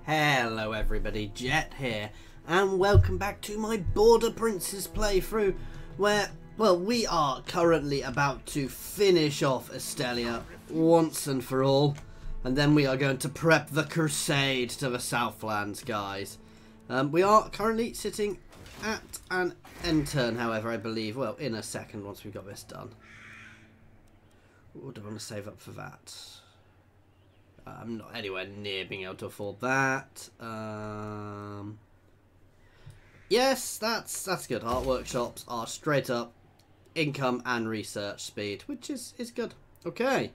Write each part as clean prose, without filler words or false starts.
Hello everybody, Jet here, and welcome back to my Border Princes playthrough, where, well, we are currently about to finish off Estelia once and for all, and then we are going to prep the crusade to the Southlands, guys. We are currently sitting at an end turn, however, I believe, well, in a second once we've got this done. Ooh, do I want to save up for that? I'm not anywhere near being able to afford that. Yes, that's good. Art workshops are straight up income and research speed, which is good. Okay.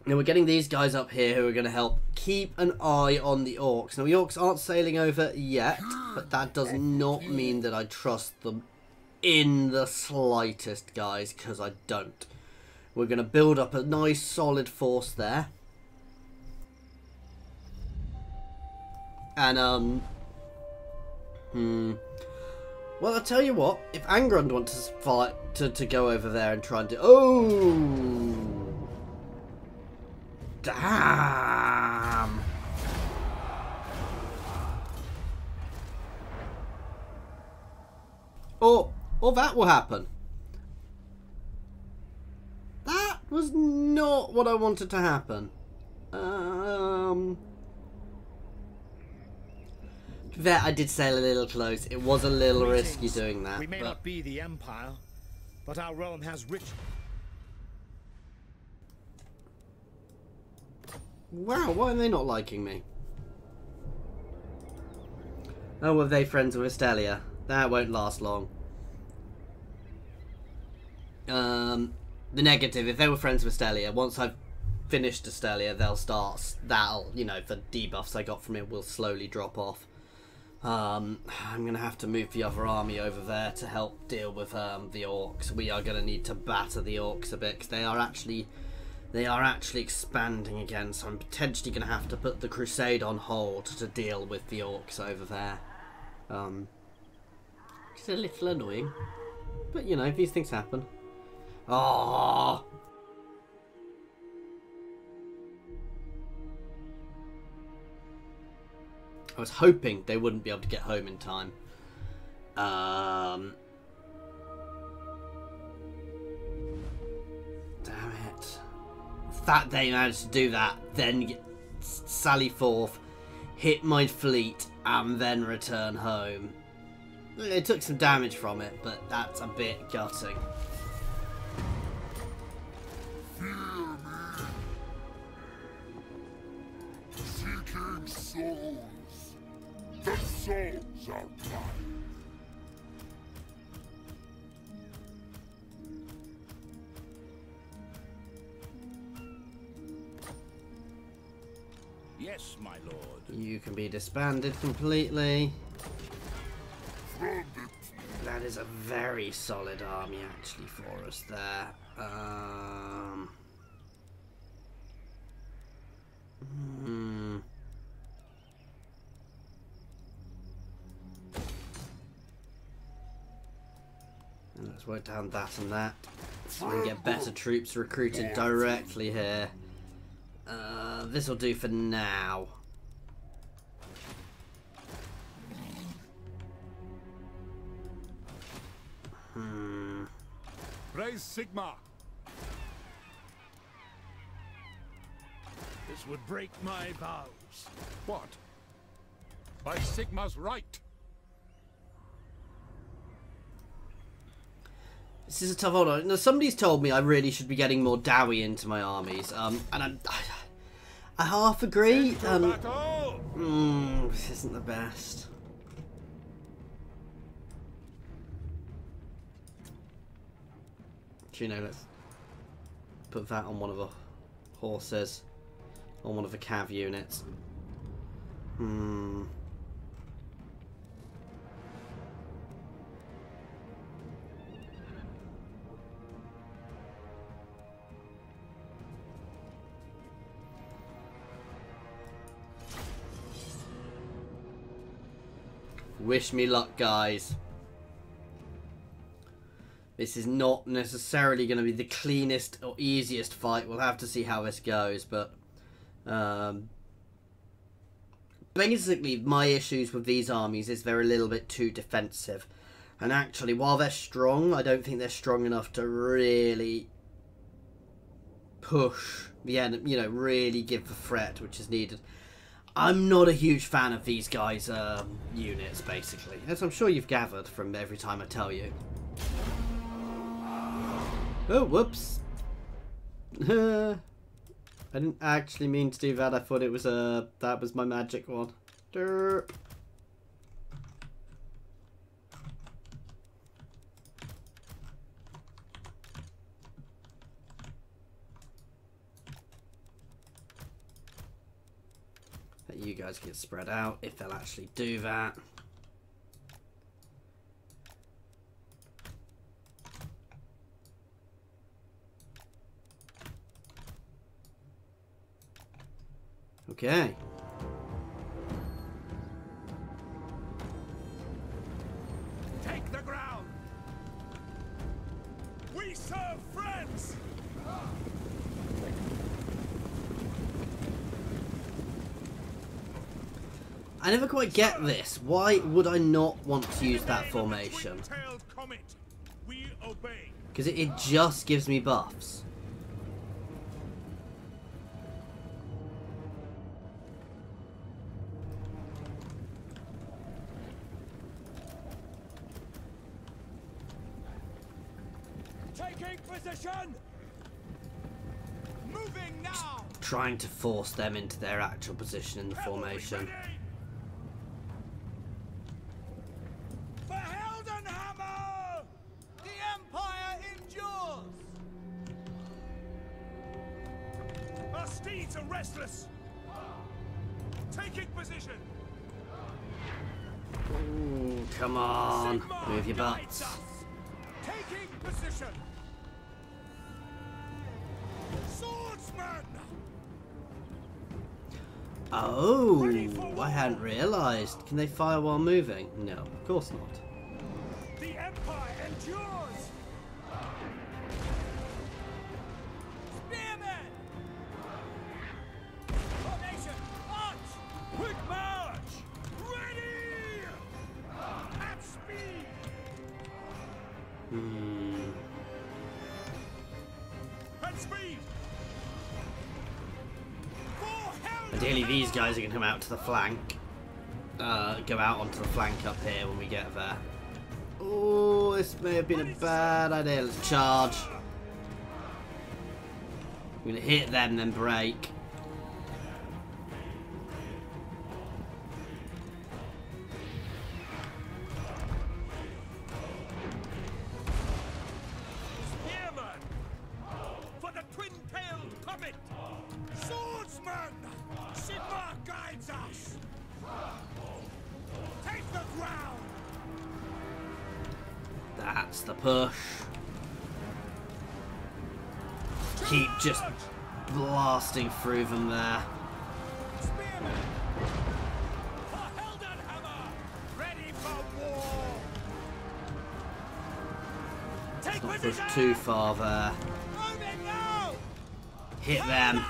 Now we're getting these guys up here who are going to help keep an eye on the orcs. Now the orcs aren't sailing over yet, but that does not mean that I trust them in the slightest, guys, because I don't. We're going to build up a nice solid force there. And, well, I'll tell you what, if Angrund wants to fight, to go over there and try and do... Oh! Damn! Or that will happen. That was not what I wanted to happen. There, I did sail a little close. It was a little risky doing that. We may not be the Empire, but our realm has rich... Wow, why are they not liking me? Oh, were they friends with Estelia? That won't last long. The negative, if they were friends with Estelia, once I've finished Estelia, they'll start, that'll, you know, the debuffs I got from it will slowly drop off. I'm going to have to move the other army over there to help deal with the orcs. We are going to need to batter the orcs a bit, because they are actually expanding again, so I'm potentially going to have to put the crusade on hold to deal with the orcs over there. It's a little annoying, but you know, these things happen. Oh! I was hoping they wouldn't be able to get home in time. Damn it. That they managed to do that, then sally forth, hit my fleet, and then return home. It took some damage from it, but that's a bit gutting. Seeking souls. The souls are mine. Yes, my lord. You can be disbanded completely. That is a very solid army actually for us there. And let's work down that and that so we can get better troops recruited directly here. This will do for now. Praise Sigma. This would break my vows. What? By Sigma's right. This is a tough order. Now, somebody's told me I really should be getting more Dowie into my armies, and I half agree. This isn't the best. You know, let's put that on one of the horses, on one of the cav units. Wish me luck, guys. This is not necessarily going to be the cleanest or easiest fight. We'll have to see how this goes, but basically my issues with these armies is they're a little bit too defensive. And actually, while they're strong, I don't think they're strong enough to really push the enemy, you know, really give the threat which is needed. I'm not a huge fan of these guys' units, basically, as I'm sure you've gathered from every time I tell you. Oh, whoops. I didn't actually mean to do that. I thought it was that was my magic one. Derp. Let you guys get spread out if they'll actually do that. Okay. Take the ground. We serve friends. I never quite get this. Why would I not want to use that formation? Because it just gives me buffs. Taking position. Moving now. Trying to force them into their actual position in the formation. For Heldenhammer! The Empire endures! Our steeds are restless. Taking position. Ooh, come on. Sigmar Move your guides butts. us. Taking position. Swordsman! Oh, I hadn't realised. Can they fire while moving? No, of course not. The Empire endures! Spearmen! Formation, march! Quick march! Ready! At speed! At speed! Ideally, these guys are going to come out to the flank. Go out onto the flank up here when we get there. Oh, this may have been a bad idea. Let's charge. We're going to hit them, then break. Spearman! For the twin-tailed comet! Swordsman! Sigmar guides us! Take the ground! That's the push. Keep just blasting through them there. Spearman! For Heldenhammer! Ready for war! Take Not position! push too far there. Moving now! Hit them.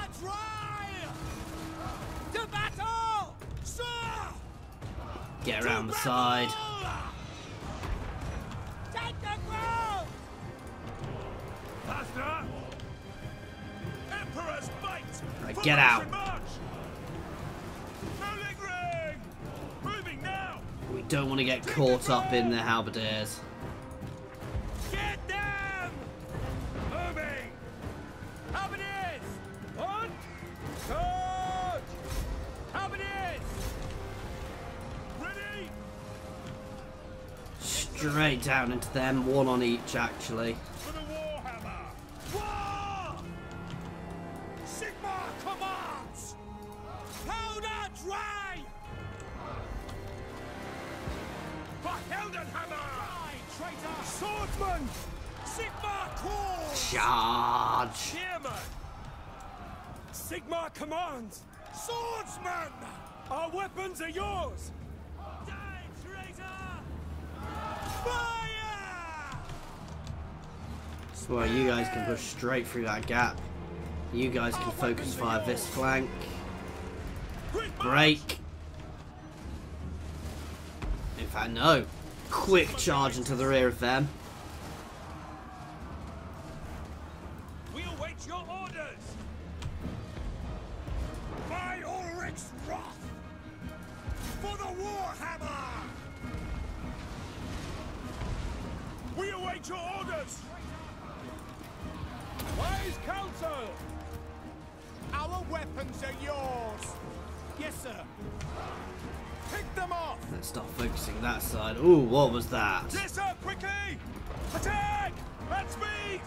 To battle! Sir! Get around the side. Take the ground! Faster! Emperor's might! Right, get out. March! Rolling ring! Moving now! We don't want to get caught up in the halberdiers. Get them! Moving! Halberdiers! On! Charge! Halberdiers! Ready! Straight down into them, one on each actually. For the Warhammer! War! Sigmar commands! Powder dry! For Heldenhammer! Die, traitor! Swordsman! Sigmar calls! Charge! Spearman! Sigmar commands! Swordsman! Our weapons are yours! Die, traitor! Fire! Well, you guys can push straight through that gap. You guys can focus fire this flank. Break. In fact, no. Quick charge into the rear of them. We await your orders! By Ulrich's wrath! For the Warhammer! We await your orders! Wise counsel! Our weapons are yours! Yes, sir! Pick them off! Let's start focusing that side. Ooh, what was that? Yes, sir! Quickly! Attack! At speed!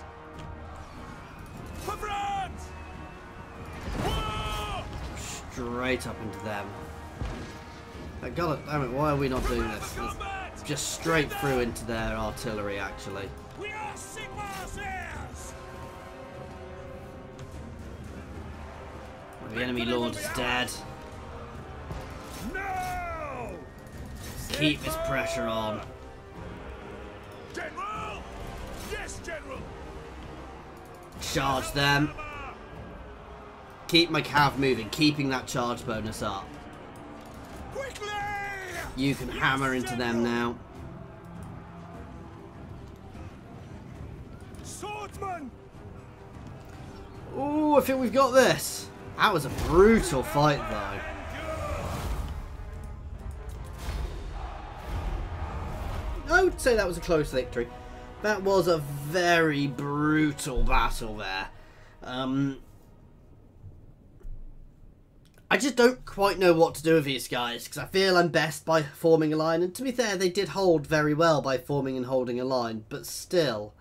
For France! War! Straight up into them. God damn it, why are we not doing this? Let's just straight through into their artillery, actually. We are Sigmar's heirs! The enemy lord is dead. No! Keep this pressure on. General! Yes, General! Charge them. Keep my cav moving, keeping that charge bonus up. Quickly! You can hammer into them now. Swordsman! Ooh, I think we've got this. That was a brutal fight, though. I would say that was a close victory. That was a very brutal battle there. I just don't quite know what to do with these guys, because I feel I'm best by forming a line. And to be fair, they did hold very well by forming and holding a line, but still,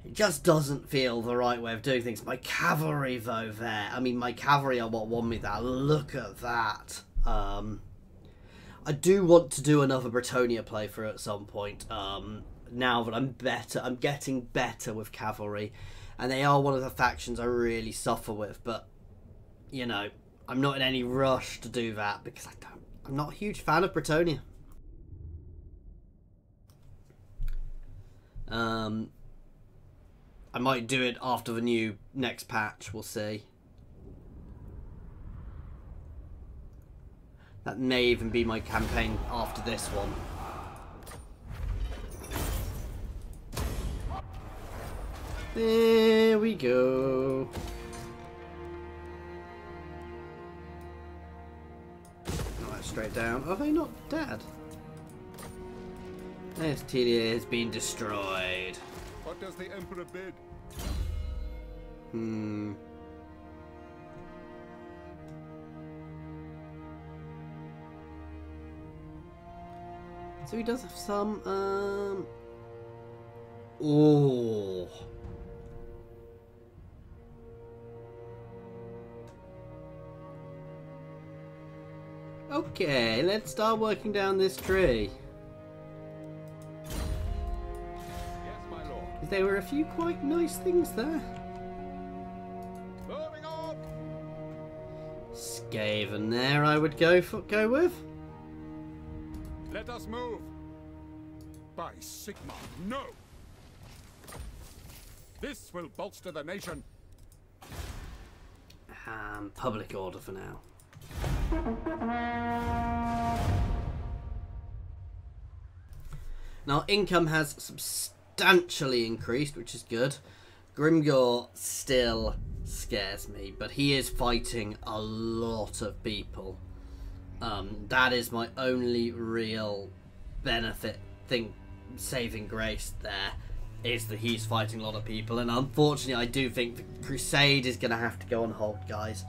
it just doesn't feel the right way of doing things. My cavalry, though, there. I mean, my cavalry are what won me that. Look at that. I do want to do another Bretonnia playthrough at some point. Now that I'm better, I'm getting better with cavalry. And they are one of the factions I really suffer with. But, you know, I'm not in any rush to do that because I'm not a huge fan of Bretonnia. I might do it after the new next patch, we'll see. That may even be my campaign after this one. There we go. Alright, straight down. Are they not dead? Yes, Telia has been destroyed. What does the Emperor bid? So he does have some, oh. Okay, let's start working down this tree. Yes, my lord. There were a few quite nice things there. Moving on. Skaven there, I would go with. Let us move. By Sigmar, no. This will bolster the nation. Public order for now. Now, income has substantially increased, which is good. Grimgor still scares me, but he is fighting a lot of people. That is my only real benefit saving grace there, is that he's fighting a lot of people. And unfortunately, I do think the Crusade is going to have to go on hold, guys.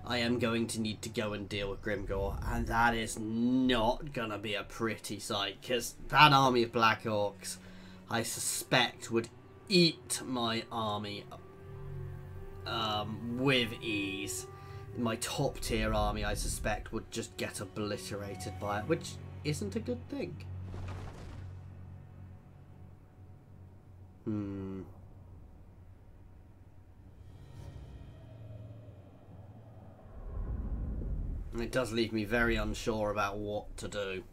I am going to need to go and deal with Grimgor, and that is not going to be a pretty sight, because that army of Black Orcs, I suspect, would eat my army with ease. My top tier army, I suspect, would just get obliterated by it, which isn't a good thing. It does leave me very unsure about what to do.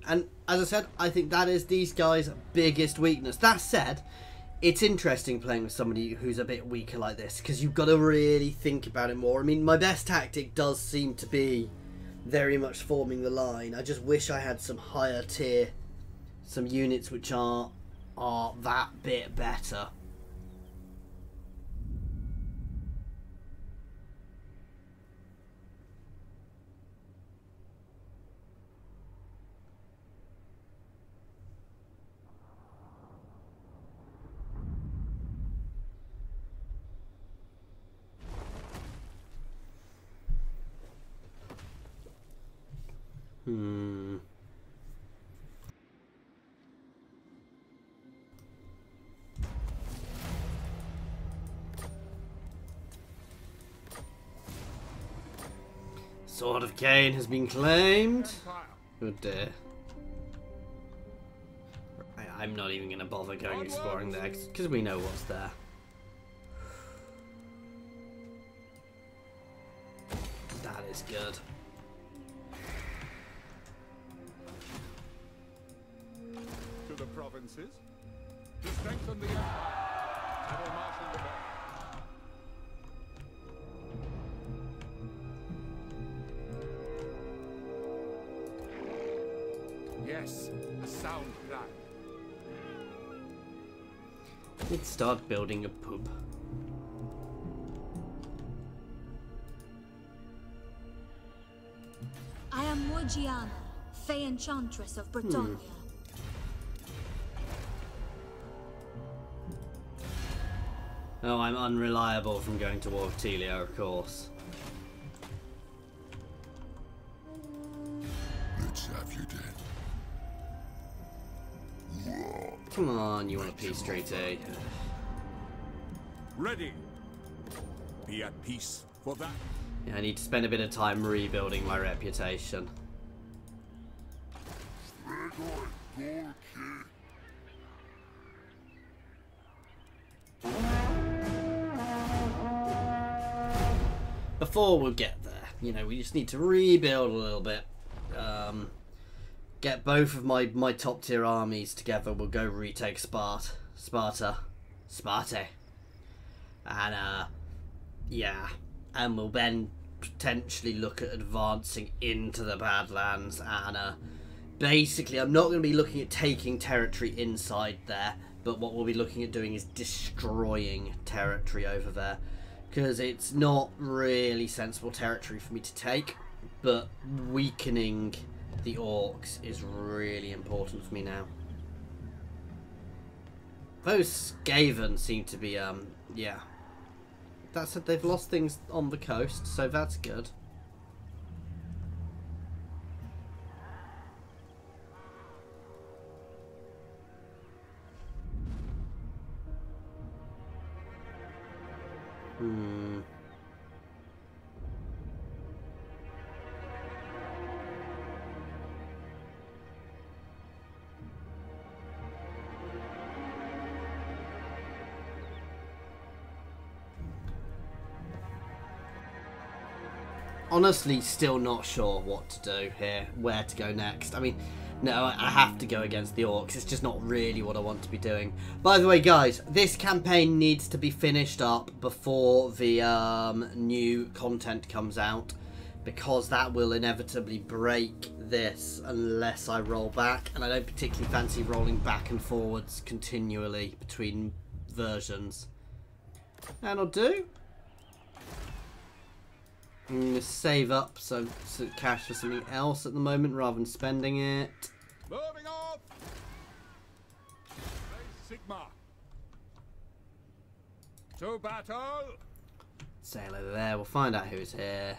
And as I said, I think that is these guys' biggest weakness. That said, it's interesting playing with somebody who's a bit weaker like this, because you've got to really think about it more. I mean, my best tactic does seem to be very much forming the line. I just wish I had some higher tier, some units which are that bit better. Sword of Cain has been claimed. Good day. I'm not even going to bother going exploring there, because we know what's there. That is good. To the provinces, to strengthen the empire. I will marshal the band. Yes, a sound plan. Let's start building a pub. I am Morgiana, Fey Enchantress of Britannia. Oh, I'm unreliable from going to War of Telia, of course. Let's have you dead. Come on, you want a peace treaty? Ready. Be at peace for that. Yeah, I need to spend a bit of time rebuilding my reputation. Before we'll get there, you know, we just need to rebuild a little bit. Get both of my top tier armies together. We'll go retake Sparta, and yeah, and we'll then potentially look at advancing into the Badlands. And basically, I'm not going to be looking at taking territory inside there, but what we'll be looking at doing is destroying territory over there, because it's not really sensible territory for me to take, but weakening the orcs is really important for me now. Those Skaven seem to be, yeah. That's it, they've lost things on the coast, so that's good. Honestly, still not sure what to do here, where to go next. I mean, no, I have to go against the orcs. It's just not really what I want to be doing. By the way, guys, this campaign needs to be finished up before the new content comes out, because that will inevitably break this unless I roll back, and I don't particularly fancy rolling back and forwards continually between versions. And I'll do. I'm going to save up some cash for something else at the moment rather than spending it. Moving off. Sigma. To battle. Sail over there. We'll find out who's here.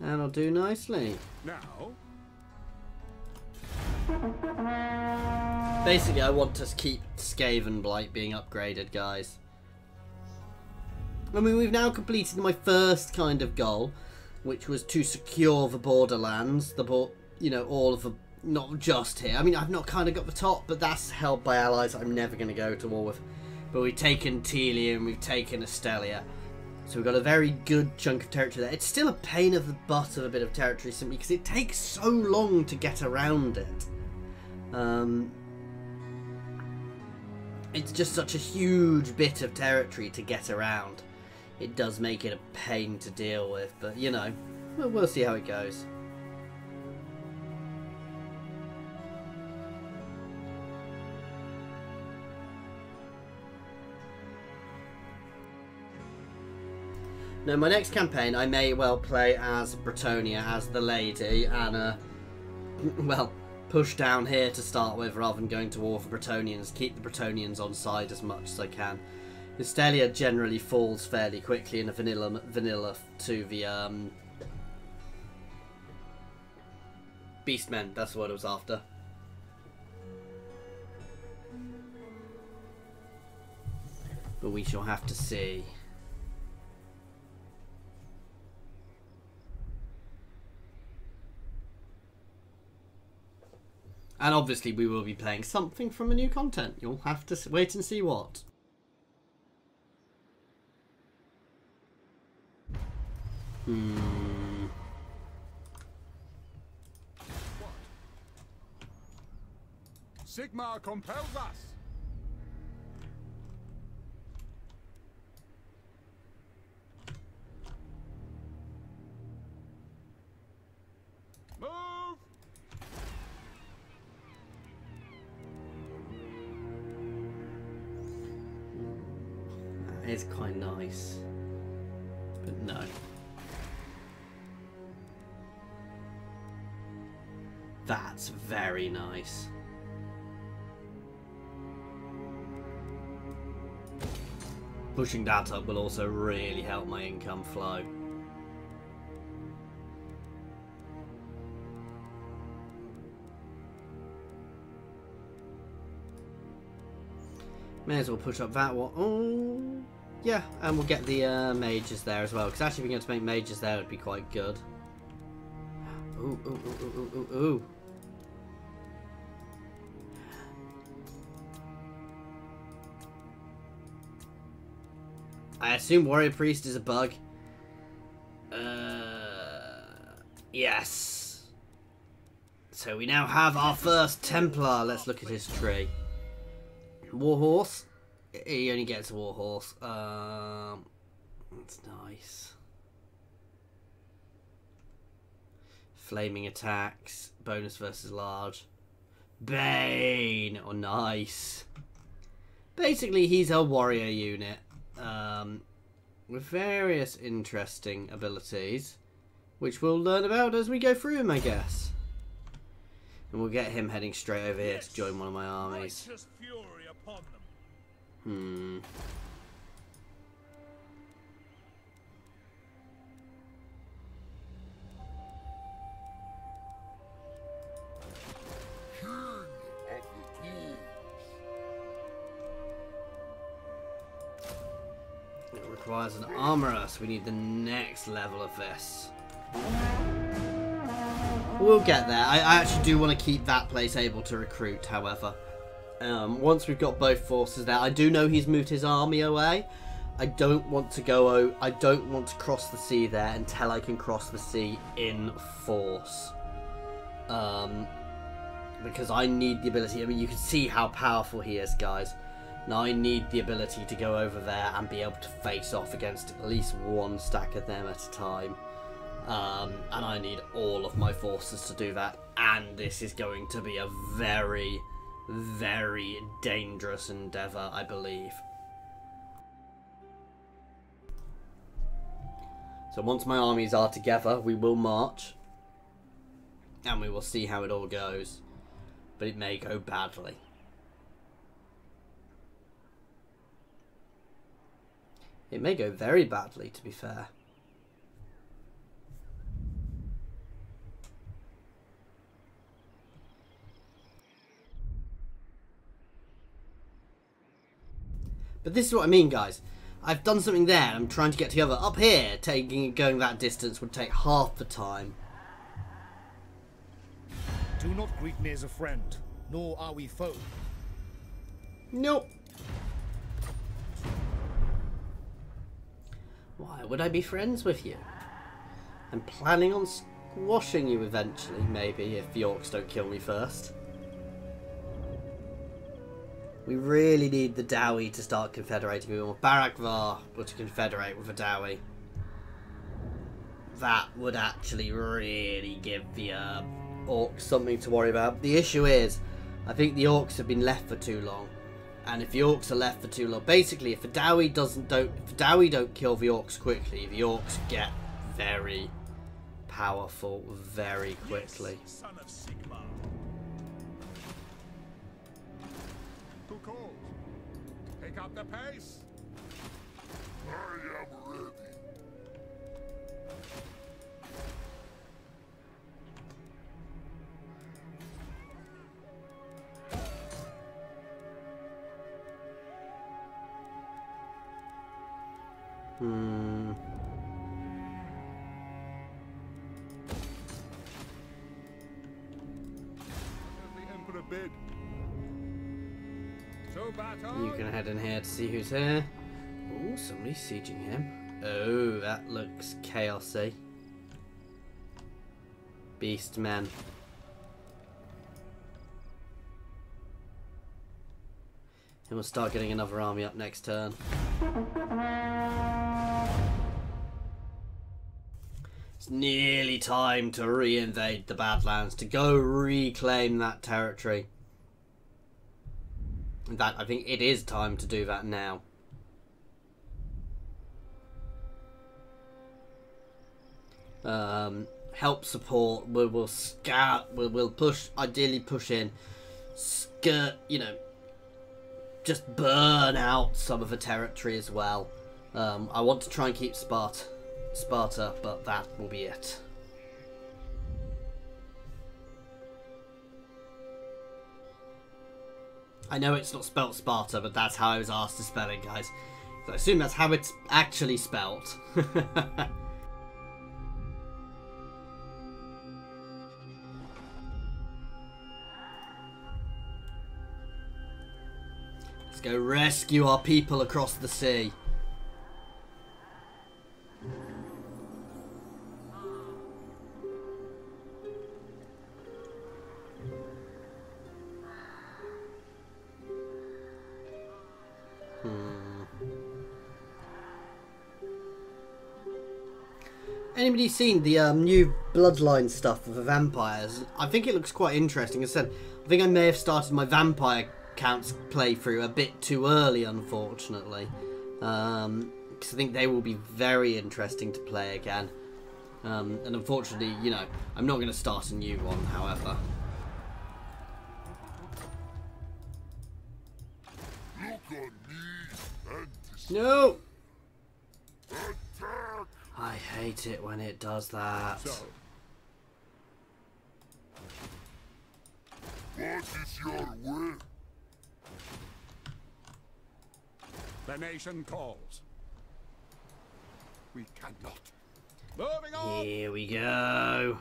And I'll do nicely. Now. Basically, I want to keep Skaven Blight being upgraded, guys. I mean, we've now completed my first kind of goal, which was to secure the borderlands, you know, all of the, not just here. I mean, I've not kind of got the top, but that's held by allies I'm never going to go to war with. But we've taken Telia and we've taken Estelia. So we've got a very good chunk of territory there. It's still a pain of the butt of a bit of territory simply because it takes so long to get around it. It's just such a huge bit of territory to get around. It does make it a pain to deal with, but you know, we'll see how it goes. Now, my next campaign, I may well play as Bretonnia, as the lady, and, well, push down here to start with rather than going to war for Bretonians. Keep the Bretonians on side as much as I can. Estelia generally falls fairly quickly in a vanilla to the, Beastmen, that's what I was after. But we shall have to see. And obviously we will be playing something from a new content. You'll have to wait and see what. Sigmar compels us. Move. That is quite nice. But no. That's very nice. Pushing that up will also really help my income flow. May as well push up that one. Oh, yeah, and we'll get the mages there as well. Because actually, if we get to make mages there, it would be quite good. Ooh, ooh, ooh, ooh, ooh, ooh, ooh. I assume Warrior Priest is a bug. Yes. So we now have our first Templar. Let's look at his tree. Warhorse. He only gets a Warhorse. That's nice. Flaming attacks. Bonus versus large. Bane. Oh, nice. Basically, he's a warrior unit. With various interesting abilities, which we'll learn about as we go through him, I guess. And we'll get him heading straight over here to join one of my armies. Fury upon them. It requires an armorer, so we need the next level of this. We'll get there. I actually do want to keep that place able to recruit, however. Once we've got both forces there, I do know he's moved his army away. I don't want to go. I don't want to cross the sea there until I can cross the sea in force. Because I need the ability. I mean, you can see how powerful he is, guys. Now I need the ability to go over there and be able to face off against at least one stack of them at a time. And I need all of my forces to do that. And this is going to be a very, very dangerous endeavour, I believe. So once my armies are together, we will march. And we will see how it all goes. But it may go badly. It may go very badly, to be fair. But this is what I mean, guys. I've done something there, and I'm trying to get together. Up here, going that distance would take half the time. Do not greet me as a friend, nor are we foe. Nope. Why would I be friends with you? I'm planning on squashing you eventually, maybe, if the orcs don't kill me first. We really need the Dowie to start confederating. We want Barakvar to confederate with a Dowie. That would actually really give the orcs something to worry about. The issue is, I think the orcs have been left for too long. And if the orcs are left for too long, basically, if the Dowie don't kill the orcs quickly, the orcs get very powerful very quickly. Yes, son of Sigmar. Who calls? Pick up the pace. I am ready. The Emperor bid. So battle. You can head in here to see who's here. Oh, somebody's sieging him. Oh, that looks chaosy. Beast men. And we'll start getting another army up next turn. It's nearly time to re-invade the Badlands, to go reclaim that territory. In fact, I think it is time to do that now. Help support. We'll scout. We'll push. Ideally, push in. Skirt. You know, just burn out some of the territory as well. I want to try and keep Sparta, but that will be it. I know it's not spelt Sparta, but that's how I was asked to spell it, guys. So I assume that's how it's actually spelt. Let's go rescue our people across the sea. Anybody seen the new Bloodline stuff of the vampires? I think it looks quite interesting. As I said, I think I may have started my vampire counts playthrough a bit too early, unfortunately. Because I think they will be very interesting to play again. And unfortunately, you know, I'm not going to start a new one, however. Look on me and No! attack. I hate it when it does that. So, what is your will? The nation calls. We cannot. Moving on. Here we go.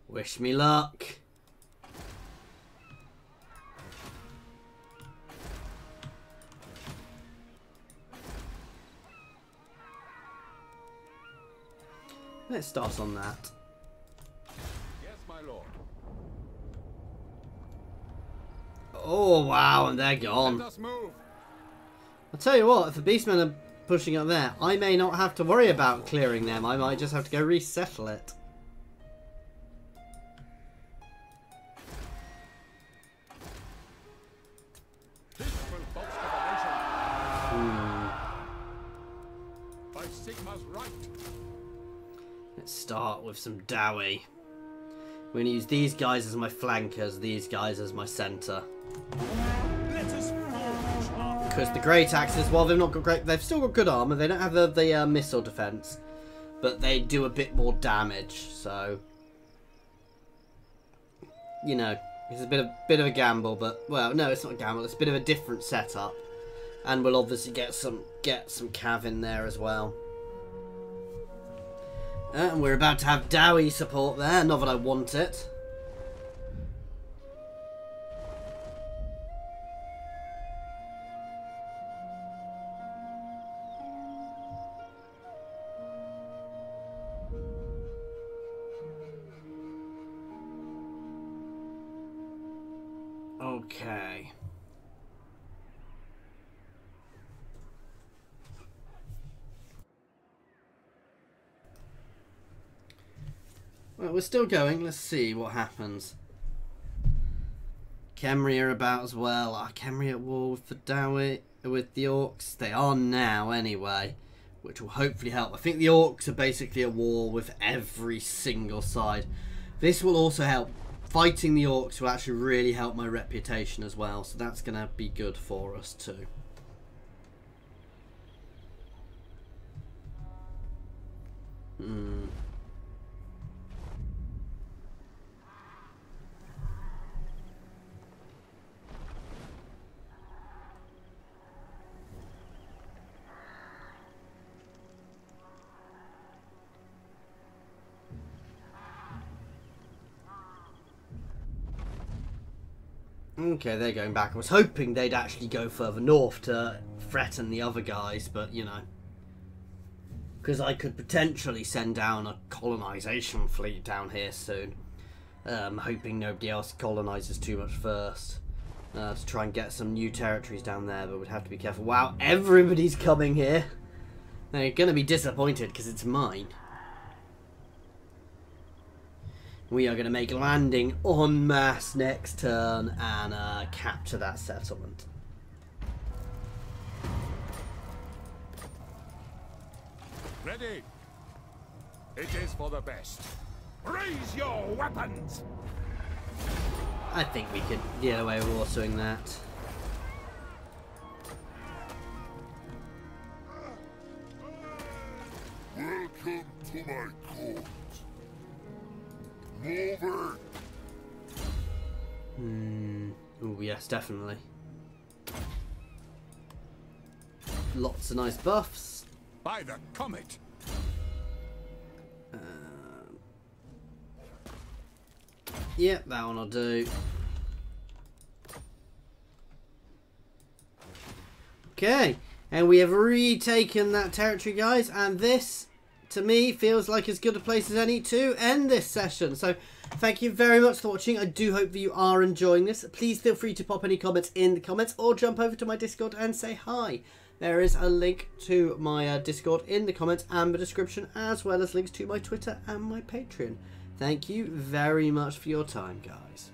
Wish me luck. Let's start on that. Yes, my lord. Oh wow, and they're gone. Let us move. I'll tell you what, if the beastmen are pushing up there, I may not have to worry about clearing them. I might just have to go resettle it. This will bolster the nation. By Sigma's right. Let's start with some Dowie. We're going to use these guys as my flankers, these guys as my centre. Let us forge our Because the Great Axes, while they've not got great, they've still got good armour. They don't have the missile defence, but they do a bit more damage. So, you know, it's a bit of a gamble, but well, no, it's not a gamble. It's a bit of a different setup, and we'll obviously get some cav in there as well. And we're about to have Dowie support there. Not that I want it. Okay. Well, we're still going. Let's see what happens. Khemri are about as well. Are Khemri at war with with the Orcs? They are now, anyway, which will hopefully help. I think the Orcs are basically at war with every single side. This will also help. Fighting the Orcs will actually really help my reputation as well, so that's going to be good for us too. Okay, they're going back. I was hoping they'd actually go further north to threaten the other guys, but you know. Because I could potentially send down a colonization fleet down here soon. Hoping nobody else colonizes too much first. To try and get some new territories down there, but we'd have to be careful. Wow, everybody's coming here. They're going to be disappointed because it's mine. We are going to make landing en masse next turn and capture that settlement. Ready? It is for the best. Raise your weapons! I think we could get away with autoing that. Welcome to my court. Move it. Oh yes, definitely. Lots of nice buffs. By the comet! Yep, that one will do. Okay, and we have retaken that territory, guys, and this, to me, feels like as good a place as any to end this session. So, thank you very much for watching. I do hope that you are enjoying this. Please feel free to pop any comments in the comments or jump over to my Discord and say hi. There is a link to my Discord in the comments and the description, as well as links to my Twitter and my Patreon. Thank you very much for your time, guys.